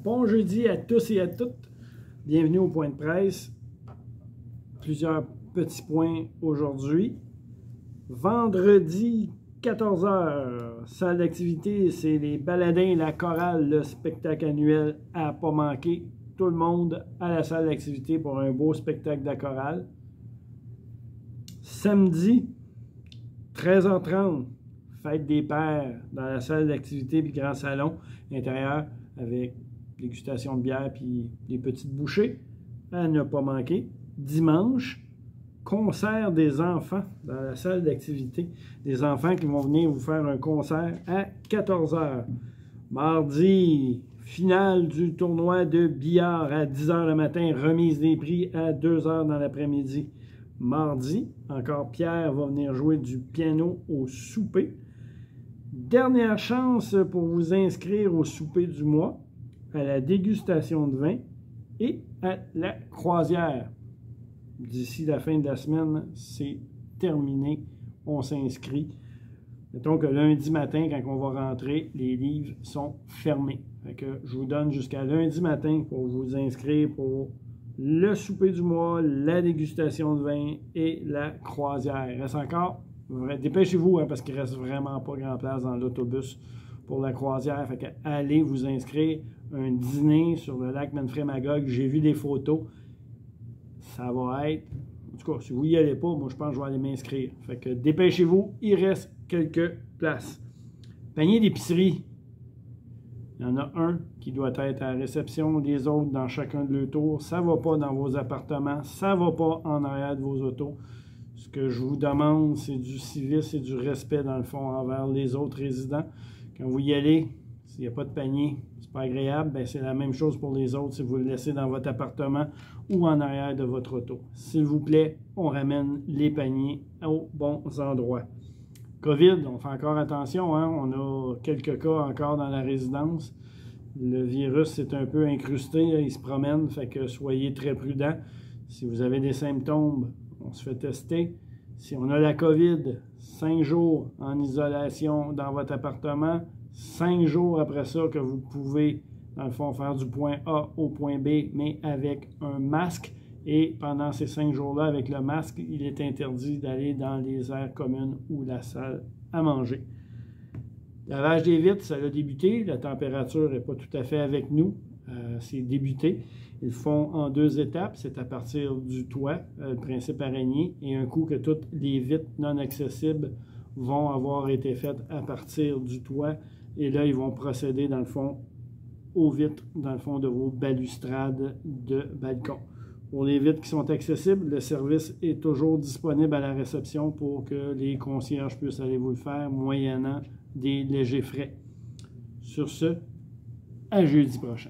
Bon jeudi à tous et à toutes. Bienvenue au point de presse. Plusieurs petits points aujourd'hui. Vendredi, 14h, salle d'activité, c'est les Baladins, la chorale, le spectacle annuel à pas manquer. Tout le monde à la salle d'activité pour un beau spectacle de la chorale. Samedi, 13h30, fête des pères dans la salle d'activité puis le grand salon intérieur avec dégustation de bière puis des petites bouchées à ne pas manquer. Dimanche, concert des enfants dans la salle d'activité. Des enfants qui vont venir vous faire un concert à 14h. Mardi, finale du tournoi de billard à 10h le matin, remise des prix à 2h dans l'après-midi. Mardi, encore Pierre va venir jouer du piano au souper. Dernière chance pour vous inscrire au souper du mois, à la dégustation de vin et à la croisière. D'ici la fin de la semaine, c'est terminé. On s'inscrit. Mettons que lundi matin, quand on va rentrer, les livres sont fermés. Fait que je vous donne jusqu'à lundi matin pour vous inscrire pour le souper du mois, la dégustation de vin et la croisière. Il reste encore, dépêchez-vous, hein, parce qu'il ne reste vraiment pas grand place dans l'autobus pour la croisière. Fait que allez vous inscrire. Un dîner sur le lac Manfred-Magog. J'ai vu des photos. Ça va être... En tout cas, si vous n'y allez pas, moi je pense que je vais aller m'inscrire. Fait que dépêchez-vous, il reste quelques places. Panier d'épicerie. Il y en a un qui doit être à la réception, les autres dans chacun de leurs tours. Ça ne va pas dans vos appartements, ça ne va pas en arrière de vos autos. Ce que je vous demande, c'est du civisme et du respect, dans le fond, envers les autres résidents. Quand vous y allez, s'il n'y a pas de panier, c'est pas agréable, ben c'est la même chose pour les autres si vous le laissez dans votre appartement ou en arrière de votre auto. S'il vous plaît, on ramène les paniers aux bons endroits. COVID, on fait encore attention, hein? On a quelques cas encore dans la résidence. Le virus s'est un peu incrusté, là, il se promène, fait que soyez très prudents. Si vous avez des symptômes, on se fait tester. Si on a la COVID, 5 jours en isolation dans votre appartement, 5 jours après ça que vous pouvez, dans le fond, faire du point A au point B, mais avec un masque. Et pendant ces 5 jours-là, avec le masque, il est interdit d'aller dans les aires communes ou la salle à manger. Lavage des vitres, ça a débuté. La température n'est pas tout à fait avec nous. C'est débuté. Ils le font en 2 étapes. C'est à partir du toit, le principe araignée, et un coup que toutes les vitres non accessibles vont avoir été faites à partir du toit. Et là, ils vont procéder, dans le fond, aux vitres, dans le fond, de vos balustrades de balcon. Pour les vitres qui sont accessibles, le service est toujours disponible à la réception pour que les concierges puissent aller vous le faire, moyennant des légers frais. Sur ce, à jeudi prochain.